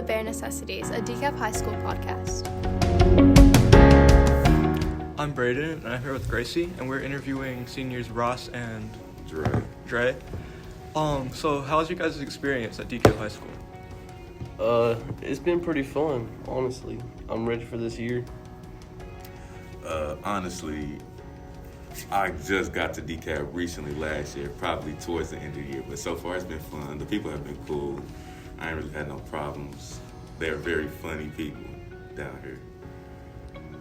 to Bare Necessities, a DCAP High School podcast. I'm Braden, and I'm here with Gracie, and we're interviewing seniors Ross and Dre. So how was your guys' experience at DCAP High School? It's been pretty fun, honestly. I'm ready for this year. Honestly, I just got to DCAP recently last year, probably towards the end of the year, but so far it's been fun. The people have been cool. I ain't really had no problems. They're very funny people down here.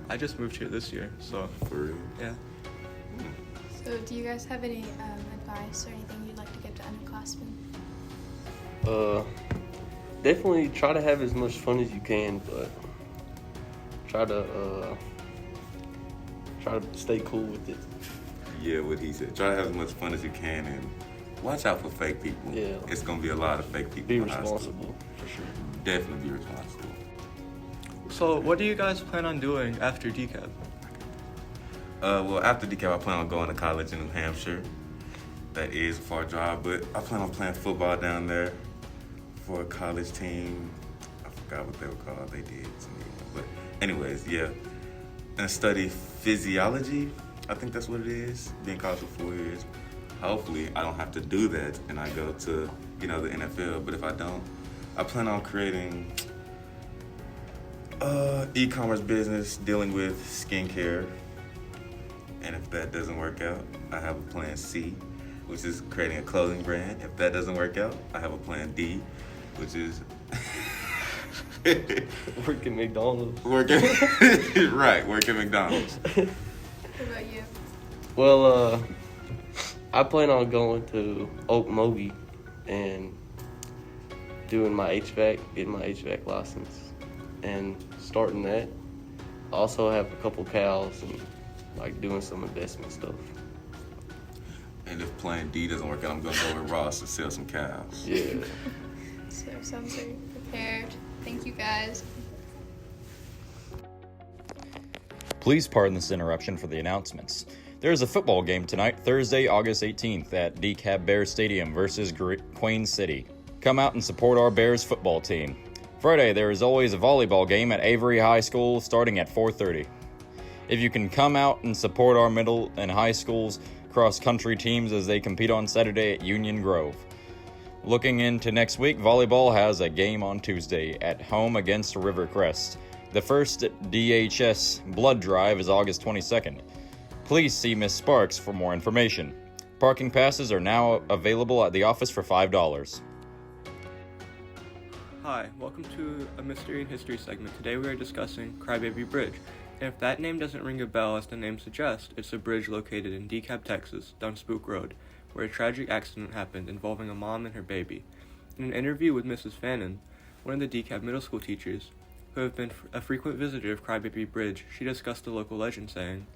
I just moved here this year, so For real. yeah. So do you guys have any advice or anything you'd like to give to underclassmen? Definitely try to have as much fun as you can, but try to stay cool with it. Yeah, what he said. Try to have as much fun as you can and watch out for fake people. Yeah. It's going to be a lot of fake people Be in high school. responsible, for sure. Definitely be responsible. So what do you guys plan on doing after DCAP? Well, after DCAP, I plan on going to college in New Hampshire. That is a far drive, but I plan on playing football down there for a college team. I forgot what they were called. They did to me. But anyways, yeah. And study physiology. I think that's what it is. Be in college for 4 years. Hopefully, I don't have to do that and I go to, the NFL. But if I don't, I plan on creating e-commerce business dealing with skincare. And if that doesn't work out, I have a plan C, which is creating a clothing brand. If that doesn't work out, I have a plan D, which is Working McDonald's. working McDonald's. What about you? Well, I plan on going to Okmulgee and doing my getting my HVAC license and starting that. I also have a couple cows and doing some investment stuff. And if plan D doesn't work out, I'm going to go with Ross and sell some cows. Yeah. So sounds very prepared. Thank you guys. Please pardon this interruption for the announcements. There is a football game tonight, Thursday, August 18th at DCAP Bears Stadium versus Queen City. Come out and support our Bears football team. Friday, there is always a volleyball game at Avery High School starting at 4:30. If you can come out and support our middle and high schools cross-country teams as they compete on Saturday at Union Grove. Looking into next week, volleyball has a game on Tuesday at home against Rivercrest. The first DHS blood drive is August 22nd. Please see Ms. Sparks for more information. Parking passes are now available at the office for $5. Hi, welcome to a Mystery and History segment. Today we are discussing Crybaby Bridge. And if that name doesn't ring a bell as the name suggests, it's a bridge located in DeKalb, Texas, down Spook Road, where a tragic accident happened involving a mom and her baby. In an interview with Mrs. Fannin, one of the DeKalb middle school teachers, who have been a frequent visitor of Crybaby Bridge, she discussed the local legend, saying,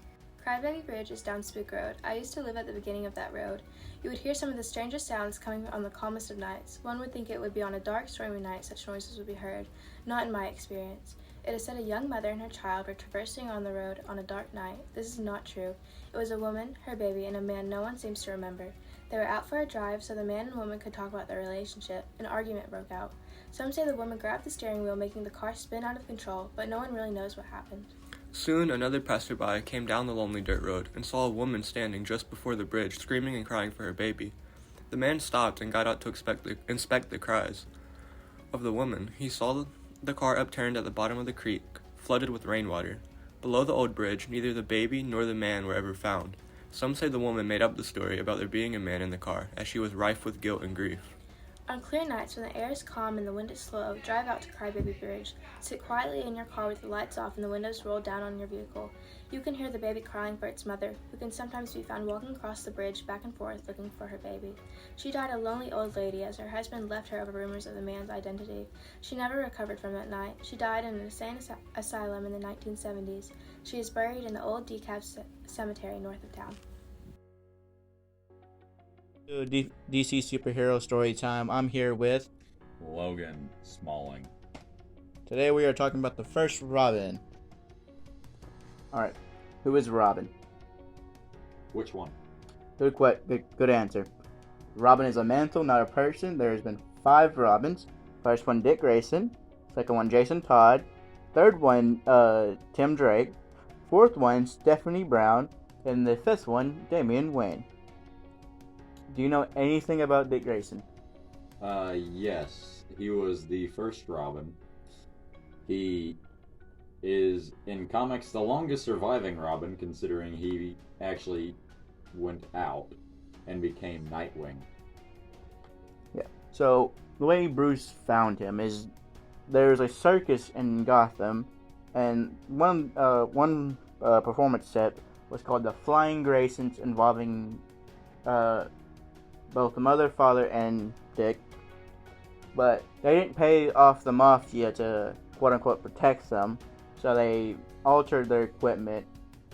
Crybaby Bridge is down Spook Road. I used to live at the beginning of that road. You would hear some of the strangest sounds coming on the calmest of nights. One would think it would be on a dark, stormy night such noises would be heard. Not in my experience. It is said a young mother and her child were traversing on the road on a dark night. This is not true. It was a woman, her baby, and a man no one seems to remember. They were out for a drive so the man and woman could talk about their relationship. An argument broke out. Some say the woman grabbed the steering wheel, making the car spin out of control, but no one really knows what happened. Soon, another passerby came down the lonely dirt road and saw a woman standing just before the bridge, screaming and crying for her baby. The man stopped and got out to inspect the cries of the woman. He saw the car upturned at the bottom of the creek, flooded with rainwater. Below the old bridge, neither the baby nor the man were ever found. Some say the woman made up the story about there being a man in the car, as she was rife with guilt and grief. On clear nights, when the air is calm and the wind is slow, drive out to Crybaby Bridge. Sit quietly in your car with the lights off and the windows rolled down on your vehicle. You can hear the baby crying for its mother, who can sometimes be found walking across the bridge back and forth looking for her baby. She died a lonely old lady as her husband left her over rumors of the man's identity. She never recovered from that night. She died in an insane asylum in the 1970s. She is buried in the old DeKalb cemetery north of town. DC Superhero Story Time. I'm here with Logan Smalling. Today we are talking about the first Robin. Alright, who is Robin? Which one? Good answer. Robin is a mantle, not a person. There has been 5 Robins. First one, Dick Grayson. Second one, Jason Todd. Third one, Tim Drake. Fourth one, Stephanie Brown. And the fifth one, Damian Wayne. Do you know anything about Dick Grayson? Yes. He was the first Robin. He is, in comics, the longest surviving Robin, considering he actually went out and became Nightwing. Yeah. So, the way Bruce found him is there's a circus in Gotham, and one performance set was called the Flying Graysons, involving both the mother, father, and Dick. But they didn't pay off the mafia to quote-unquote protect them, so they altered their equipment,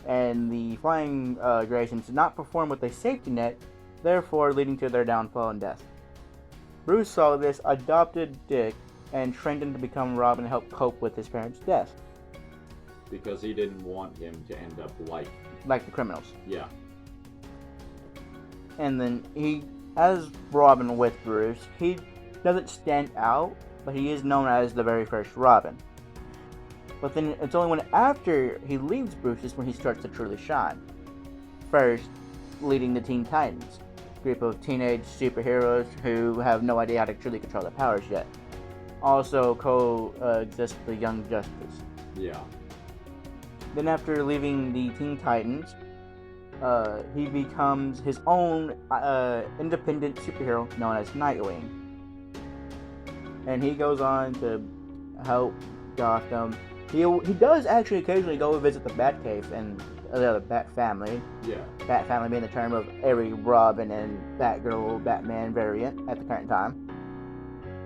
and the Flying Graysons did not perform with a safety net, therefore leading to their downfall and death. Bruce saw this, adopted Dick, and trained him to become Robin and help cope with his parents' death. Because he didn't want him to end up like the criminals. Yeah. And then he, as Robin with Bruce, he doesn't stand out, but he is known as the very first Robin. But then it's only when after he leaves Bruce is when he starts to truly shine. First, leading the Teen Titans, a group of teenage superheroes who have no idea how to truly control their powers yet. Also coexist with the Young Justice. Yeah. Then after leaving the Teen Titans, he becomes his own independent superhero known as Nightwing. And he goes on to help Gotham. He does actually occasionally go visit the Batcave and the other Bat family. Yeah. Bat family being the term of every Robin and Batgirl, Batman variant at the current time.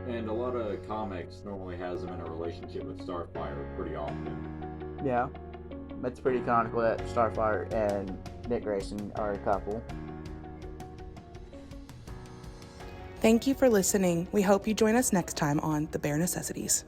And a lot of comics normally has him in a relationship with Starfire pretty often. Yeah. It's pretty canonical that Starfire and Dick Grayson are a couple. Thank you for listening. We hope you join us next time on The Bare Necessities.